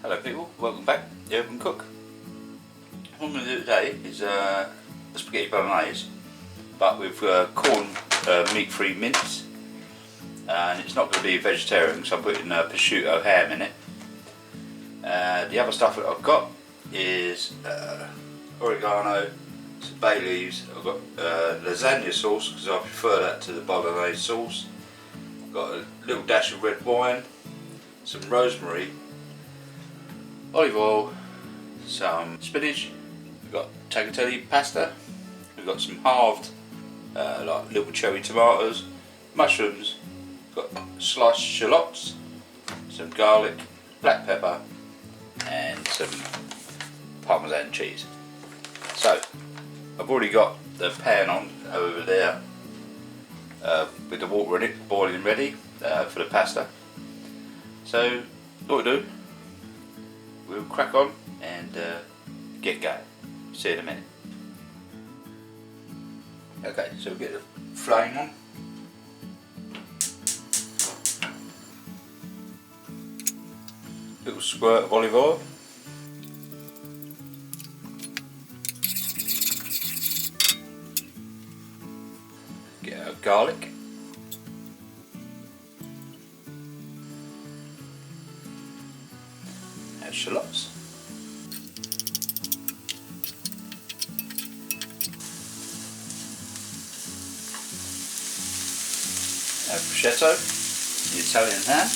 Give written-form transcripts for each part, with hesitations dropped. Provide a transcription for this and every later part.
Hello people, welcome back to The Open Cook. What I'm going to do today is the spaghetti bolognese, but with corn meat-free mince, and it's not going to be vegetarian because I'm putting prosciutto ham in it. The other stuff that I've got is oregano, some bay leaves. I've got lasagna sauce because I prefer that to the bolognese sauce. I've got a little dash of red wine, some rosemary, olive oil, some spinach. We've got tagliatelle pasta. We've got some halved like little cherry tomatoes, mushrooms. We've got sliced shallots, some garlic, black pepper, and some Parmesan cheese. So I've already got the pan on over there with the water in it, boiling ready for the pasta. So what we'll do, we'll crack on and get going. See you in a minute. Okay, so we'll get the flame on. Little squirt of olive oil. Get our garlic. Add shallots. Add prosciutto, the Italian ham.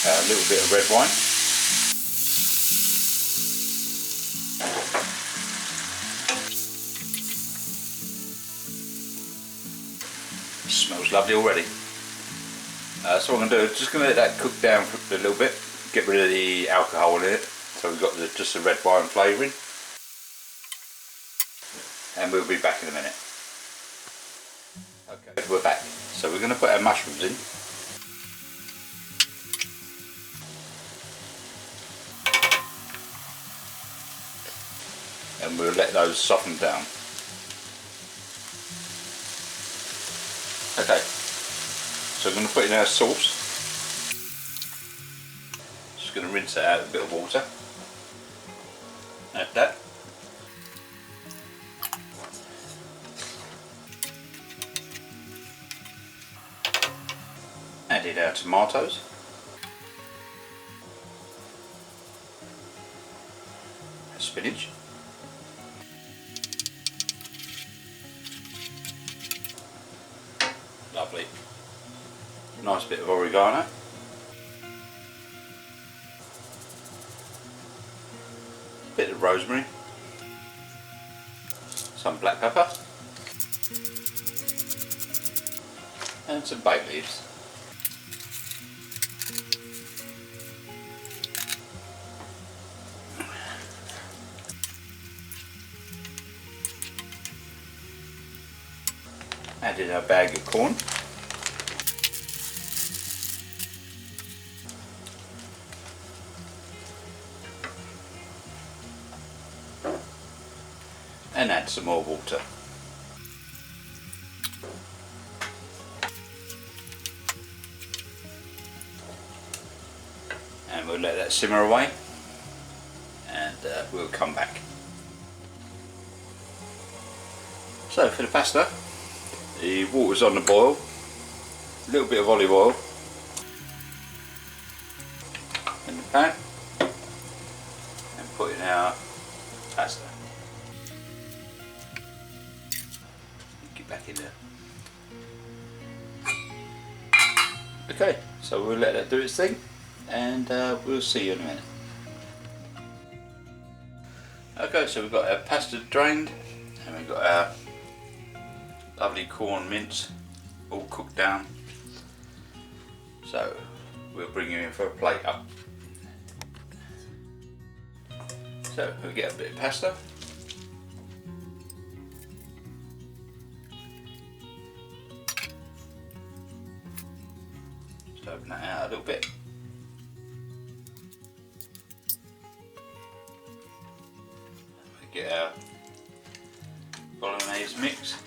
A little bit of red wine. Smells lovely already. So what I'm going to do is just going to let that cook down for a little bit, get rid of the alcohol in it, so we've got just the red wine flavouring, and we'll be back in a minute. Okay, we're back. So we're going to put our mushrooms in. And we'll let those soften down. Okay, so I'm going to put in our sauce. Just going to rinse it out with a bit of water. Add that. Add in our tomatoes. Spinach. Lovely. Nice bit of oregano. Bit of rosemary. Some black pepper. And some bay leaves. Add in our bag of corn. And add some more water. And we'll let that simmer away, and we'll come back. So for the pasta, the water's on the boil, a little bit of olive oil in the pan, and put in our pasta. Get back in there. Okay, so we'll let that do its thing, and we'll see you in a minute. Okay, so we've got our pasta drained, and we've got our lovely corn mince all cooked down. So we'll bring you in for a plate up. So we'll get a bit of pasta. Just open that out a little bit. bolognese mix,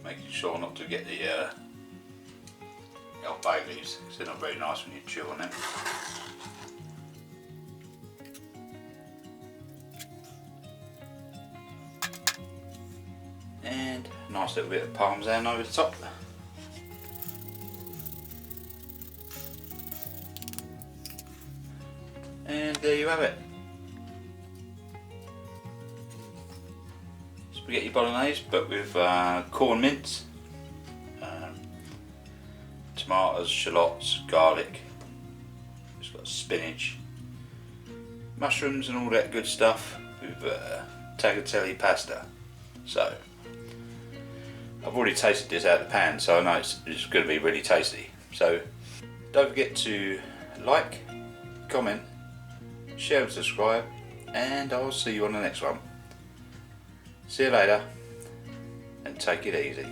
making sure not to get the old bay leaves, because they're not very nice when you chew on them. And a nice little bit of Parmesan over the top. And there you have it. Spaghetti bolognese, but with corn mince, tomatoes, shallots, garlic. It's got spinach, mushrooms and all that good stuff with tagliatelle pasta. So I've already tasted this out of the pan, so I know it's going to be really tasty. So don't forget to like, comment, share and subscribe, and I'll see you on the next one. See you later, and take it easy.